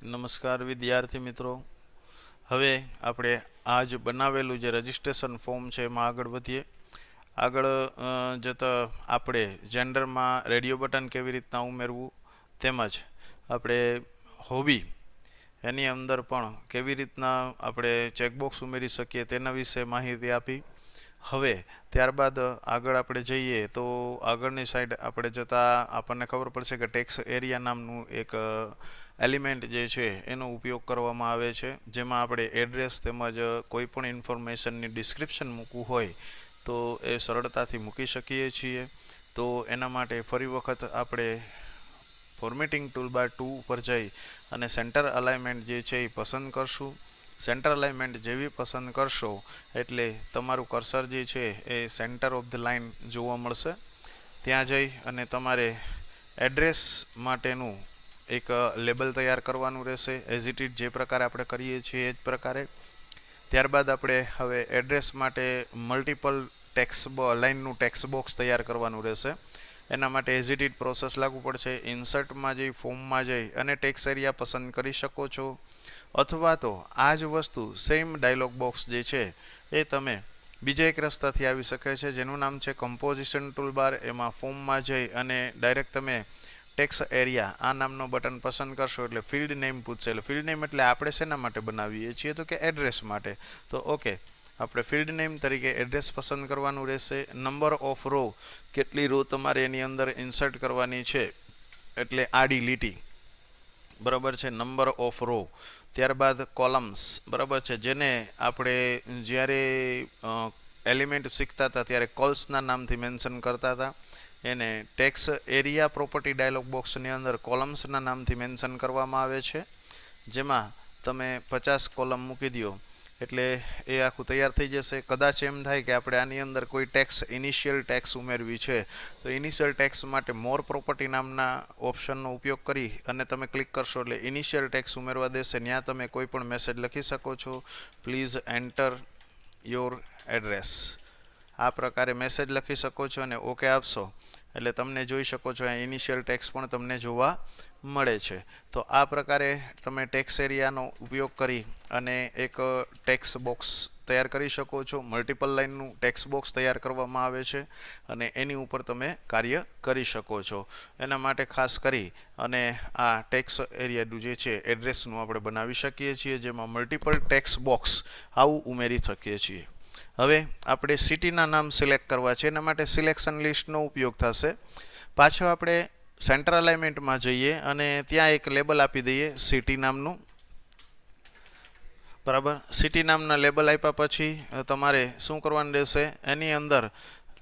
નમસ્કાર વિદ્યાર્થી મિત્રો. હવે આપણે આજ બનાવેલું જે રજિસ્ટ્રેશન ફોર્મ છે એમાં આગળ વધીએ. આગળ જતાં આપણે જેન્ડરમાં રેડિયો બટન કેવી રીતના ઉમેરવું તેમજ આપણે હોબી એની અંદર પણ કેવી રીતના આપણે ચેકબોક્સ ઉમેરી શકીએ તેના વિશે માહિતી આપી. હવે ત્યારબાદ આગળ આપણે જઈએ તો આગળની સાઈડ આપણે જતાં આપણને ખબર પડશે કે ટેક્સ એરિયા નામનું એક એલિમેન્ટ જે છે એનો ઉપયોગ કરવામાં આવે છે, જેમાં આપણે એડ્રેસ તેમજ કોઈ પણ ઇન્ફોર્મેશનની ડિસ્ક્રિપ્શન મૂકવું હોય તો એ સરળતાથી મૂકી શકીએ છીએ. તો એના માટે ફરી વખત આપણે ફોર્મેટિંગ ટૂલબાર 2 ઉપર જઈ અને સેન્ટર અલાઇનમેન્ટ જે છે એ પસંદ કરશું. સેન્ટર અલાઇનમેન્ટ જેવી પસંદ કરશો એટલે તમારું કર્સર જે છે એ સેન્ટર ઓફ ધ લાઇન જોવા મળશે. ત્યાં જઈ અને તમારે એડ્રેસ માટેનું એક લેબલ તૈયાર કરવાનું રહેશે, એઝ ઇટ ઇઝ જે પ્રકારે આપણે કરીએ છીએ એ જ પ્રકારે. ત્યારબાદ આપણે હવે એડ્રેસ માટે મલ્ટિપલ લાઇનનું ટેક્સ્ટ બોક્સ તૈયાર કરવાનું રહેશે. એના માટે એઝ ઇટ ઇઝ પ્રોસેસ લાગુ પડશે. ઇન્સર્ટમાં જઈ ફોર્મમાં જઈ અને ટેક્સ એરિયા પસંદ કરી શકો છો, અથવા તો આ જ વસ્તુ સેમ ડાયલોગ બોક્સ જે છે એ તમે બીજા એક રસ્તાથી આવી શકે છે, જેનું નામ છે કમ્પોઝિશન ટૂલબાર. એમાં ફોર્મમાં જઈ અને ડાયરેક્ટ તમે ટેક્સ એરિયા આ નામનો બટન પસંદ કરશો એટલે ફિલ્ડ નેમ પૂછશે. એટલે ફિલ્ડ નેમ એટલે આપણે શેના માટે બનાવીએ છીએ તો કે એડ્રેસ માટે. તો ઓકે, આપણે ફિલ્ડ નેમ તરીકે એડ્રેસ પસંદ કરવાનું રહેશે. નંબર ઓફ રો, કેટલી રો તમારે એની અંદર ઇન્સર્ટ કરવાની છે એટલે આડી લીટી, બરાબર છે, નંબર ઓફ રો. ત્યારબાદ કોલમ્સ, બરાબર છે, જેને આપણે જ્યારે એલિમેન્ટ શીખતા હતા ત્યારે કોલ્સના નામથી મેન્શન કરતા હતા, એને ટેક્સ એરિયા પ્રોપર્ટી ડાયલોગ બોક્સની અંદર કોલમ્સના નામથી મેન્શન કરવામાં આવે છે. જેમાં તમે 50 કોલમ મૂકી દો એટલે એ આખું તૈયાર થઈ જશે. કદાચ એમ થાય કે આપણે આની અંદર કોઈ ટેક્સ ઇનિશિયલ ટેક્સ ઉમેરવી છે તો ઇનિશિયલ ટેક્સ માટે મોર પ્રોપર્ટી નામના ઓપ્શનનો ઉપયોગ કરી અને તમે ક્લિક કરશો એટલે ઇનિશિયલ ટેક્સ ઉમેરવા દેશે. ત્યાં તમે કોઈ પણ મેસેજ લખી શકો છો, પ્લીઝ એન્ટર યોર એડ્રેસ. આ પ્રકારે મેસેજ લખી શકો છો અને ઓકે આપશો એટલે તમને જોઈ શકો છો આ ઇનિશિયલ ટેક્સ પણ તમને જોવા મળે છે. તો આ પ્રકારે તમે ટેક્સ એરિયાનો ઉપયોગ કરી અને એક ટેક્સ બોક્સ તૈયાર કરી શકો છો. મલ્ટિપલ લાઇનનું ટેક્સ બોક્સ તૈયાર કરવામાં આવે છે અને એની ઉપર તમે કાર્ય કરી શકો છો. એના માટે ખાસ કરી અને આ ટેક્સ એરિયાનું જે છે એડ્રેસનું આપણે બનાવી શકીએ છીએ, જેમાં મલ્ટિપલ ટેક્સ બોક્સ આવું ઉમેરી શકીએ છીએ. હવે આપણે સિટીના નામ સિલેક્ટ કરવા છે, એના માટે સિલેક્શન લિસ્ટનો ઉપયોગ થશે. પાછો આપણે સેન્ટર અલાઇનમેન્ટમાં જઈએ અને ત્યાં એક લેબલ આપી દઈએ સિટી નામનું, બરાબર. સિટી નામના લેબલ આપ્યા પછી તમારે શું કરવાનું રહેશે, એની અંદર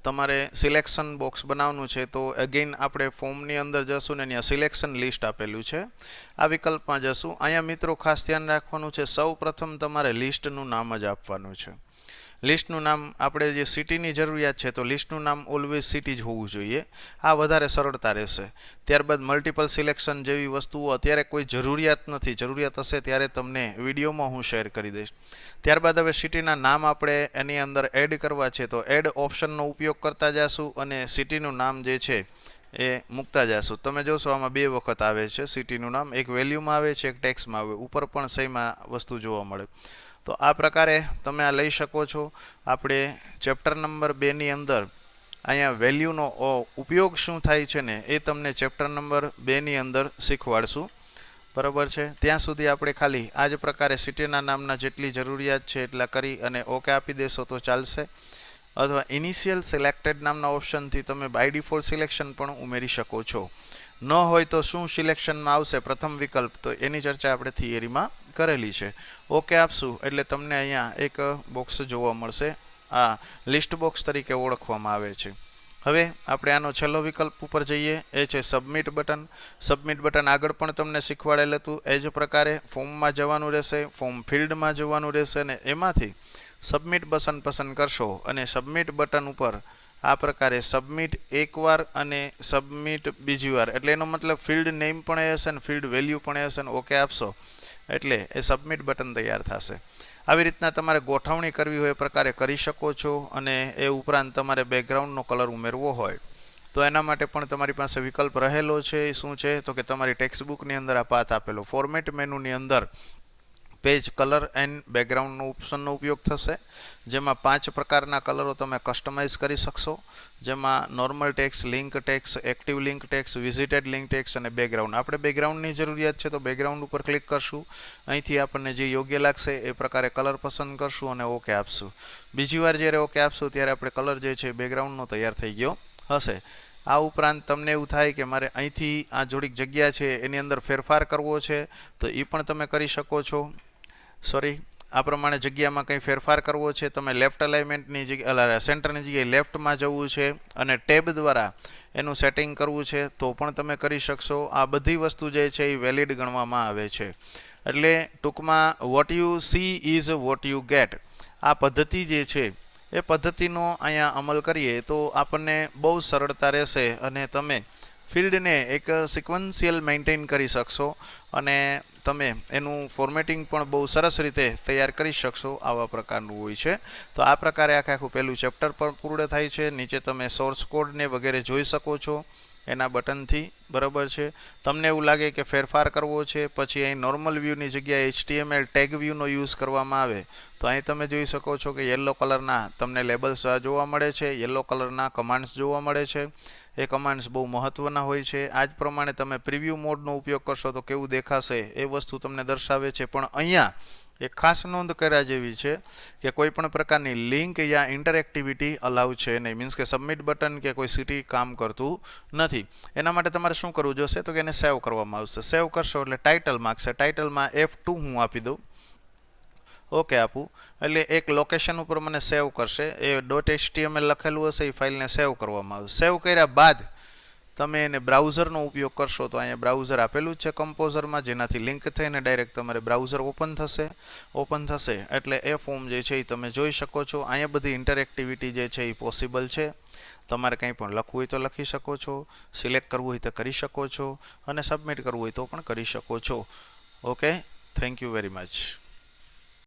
તમારે સિલેક્શન બોક્સ બનાવવાનું છે. તો અગેઇન આપણે ફોર્મની અંદર જશું ને ત્યાં સિલેક્શન લિસ્ટ આપેલું છે, આ વિકલ્પમાં જશું. અહીંયા મિત્રો ખાસ ધ્યાન રાખવાનું છે, સૌ પ્રથમ તમારે લિસ્ટનું નામ જ આપવાનું છે. લિસ્ટનું નામ આપણે જે સિટીની જરૂરિયાત છે તો લિસ્ટનું નામ ઓલવેઝ સિટી જ હોવું જોઈએ, આ વધારે સરળતા રહેશે. ત્યારબાદ મલ્ટિપલ સિલેક્શન જેવી વસ્તુઓ અત્યારે કોઈ જરૂરિયાત નથી, જરૂરિયાત હશે ત્યારે તમને વિડીયોમાં હું શેર કરી દઈશ. ત્યારબાદ હવે સિટીના નામ આપણે એની અંદર એડ કરવા છે તો એડ ઓપ્શનનો ઉપયોગ કરતા જશું અને સિટીનું નામ જે છે એ મૂકતા જશું. તમે જોશો આમાં 2 વખત આવે છે સિટીનું નામ, એક વેલ્યુમાં આવે છે, એક ટેક્સમાં આવે, ઉપર પણ સેમ આ વસ્તુ જોવા મળે. તો આ પ્રકારે તમે આ લઈ શકો છો. આપણે ચેપ્ટર નંબર 2ની અંદર અહીંયા વેલ્યુનો ઉપયોગ શું થાય છે ને એ તમને ચેપ્ટર નંબર 2ની અંદર શીખવાડશું, બરાબર છે. ત્યાં સુધી આપણે ખાલી આ જ પ્રકારે સિટીના નામના જેટલી જરૂરિયાત છે એટલા કરી અને ઓકે આપી દેશો તો ચાલશે. અથવા ઇનિશિયલ સિલેક્ટેડ નામના ઓપ્શનથી તમે બાય ડિફોલ્ટ સિલેક્શન પણ ઉમેરી શકો છો. ન હોય તો શું સિલેક્શનમાં આવશે પ્રથમ વિકલ્પ, તો એની ચર્ચા આપણે થિયરીમાં કરેલી છે. ઓકે આપશું એટલે તમને અહીંયા એક બોક્સ જોવા મળશે, આ લિસ્ટ બોક્સ તરીકે ઓળખવામાં આવે છે. હવે આપણે આનો છેલ્લો વિકલ્પ ઉપર જઈએ, એ છે સબમિટ બટન. સબમિટ બટન આગળ પણ તમને શીખવાડેલ હતું એ જ પ્રકારે ફોર્મમાં જવાનું રહેશે, ફોર્મ ફિલ્ડમાં જવાનું રહેશે અને એમાંથી સબમિટ બટન પસંદ કરશો અને સબમિટ બટન ઉપર આ પ્રકારે સબમિટ એકવાર અને સબમિટ બીજી વાર, એટલે એનો મતલબ ફિલ્ડ નેમ પણ એ હશે ને ફિલ્ડ વેલ્યુ પણ એ હશે ને ઓકે આપશો એટલે એ સબમિટ બટન તૈયાર થશે. આવી રીતના તમારે ગોઠવણી કરવી હોય એ પ્રકારે કરી શકો છો અને એ ઉપરાંત તમારે બેકગ્રાઉન્ડનો કલર ઉમેરવો હોય તો એના માટે પણ તમારી પાસે વિકલ્પ રહેલો છે. શું છે તો કે તમારી ટેક્સ્ટ બુકની અંદર આ પાથ આપેલો ફોર્મેટ મેનુની અંદર પેજ કલર એન્ડ બેકગ્રાઉન્ડનો ઓપ્શનનો ઉપયોગ થશે, જેમાં 5 પ્રકારના કલરો તમે કસ્ટમાઇઝ કરી શકશો, જેમાં normal text, link text, active link text, visited link text અને બેકગ્રાઉન્ડ. આપણે બેકગ્રાઉન્ડની જરૂરિયાત છે તો બેકગ્રાઉન્ડ ઉપર ક્લિક કરશું. અહીંથી આપણને જે યોગ્ય લાગશે એ પ્રકારે કલર પસંદ કરશું અને ઓકે આપશું. બીજી વાર જ્યારે ઓકે આપશું ત્યારે આપણે કલર જે છે બેકગ્રાઉન્ડનો તૈયાર થઈ ગયો હશે. આ ઉપરાંત તમને એવું થાય કે મારે અહીંથી આ થોડીક જગ્યા છે એની અંદર ફેરફાર કરવો છે તો એ પણ તમે કરી શકો છો. આ પ્રમાણે જગ્યામાં કંઈ ફેરફાર કરવો છે, તમે લેફ્ટ અલાઇનમેન્ટની જગ્યા સેન્ટરની જગ્યાએ લેફ્ટમાં જવું છે અને ટેબ દ્વારા એનું સેટિંગ કરવું છે તો પણ તમે કરી શકશો. આ બધી વસ્તુ જે છે એ વેલિડ ગણવામાં આવે છે. એટલે ટૂંકમાં what you she is what you get. આ પદ્ધતિ જે છે એ પદ્ધતિનો અહીંયા અમલ કરીએ તો આપણને બહુ સરળતા રહેશે અને તમે ફિલ્ડને એક સિક્વન્શિયલ મેન્ટેન કરી શકશો અને તમે એનું ફોર્મેટિંગ પણ બહુ સરસ રીતે તૈયાર કરી શકશો. આવા પ્રકારનું હોય છે. તો આ પ્રકારે આખું પહેલું ચેપ્ટર પણ પૂર્ણ થાય છે. નીચે તમે સોર્સ કોડને વગેરે જોઈ શકો છો એના બટનથી, બરાબર છે. તમને એવું લાગે કે ફેરફાર કરવો છે, પછી અહીં નોર્મલ વ્યૂની જગ્યાએ HTML ટેગ વ્યૂનો યુઝ કરવામાં આવે તો અહીં તમે જોઈ શકો છો કે યલો કલરના તમને લેબલ્સ જોવા મળે છે, યલો કલરના કમાન્ડ્સ જોવા મળે છે. એ કમાન્ડ્સ બહુ મહત્ત્વના હોય છે. આ જ પ્રમાણે તમે પ્રિવ્યૂ મોડનો ઉપયોગ કરશો તો કેવું દેખાશે એ વસ્તુ તમને દર્શાવે છે. પણ અહીંયા એક ખાસ નોંધ કર્યા જેવી છે કે કોઈ પણ પ્રકારની લિંક યા ઇન્ટરેક્ટિવિટી અલાઉ છે નહીં. મીન્સ કે સબમિટ બટન કે કોઈ સિટી કામ કરતું નથી. એના માટે તમારે શું કરવું જોશે તો કે એને સેવ કરવામાં આવશે. સેવ કરશો એટલે ટાઇટલ માગશે. ટાઇટલમાં F2 હું આપી દઉં, ઓકે આપું એટલે એક લોકેશન ઉપર મને સેવ કરશે. એ .html લખેલું હશે એ ફાઇલને સેવ કરવામાં આવશે. સેવ કર્યા બાદ તમે એને બ્રાઉઝરનો ઉપયોગ કરશો તો અહીંયા બ્રાઉઝર આપેલું જ છે કમ્પોઝરમાં, જેનાથી લિંક થઈને ડાયરેક્ટ તમારે બ્રાઉઝર ઓપન થશે એટલે એ ફોર્મ જે છે એ તમે જોઈ શકો છો. અહીંયા બધી ઇન્ટરેક્ટિવિટી જે છે એ પોસિબલ છે. તમારે કંઈ પણ લખવું હોય તો લખી શકો છો, સિલેક્ટ કરવું હોય તો કરી શકો છો અને સબમિટ કરવું હોય તો પણ કરી શકો છો. Okay, thank you very much.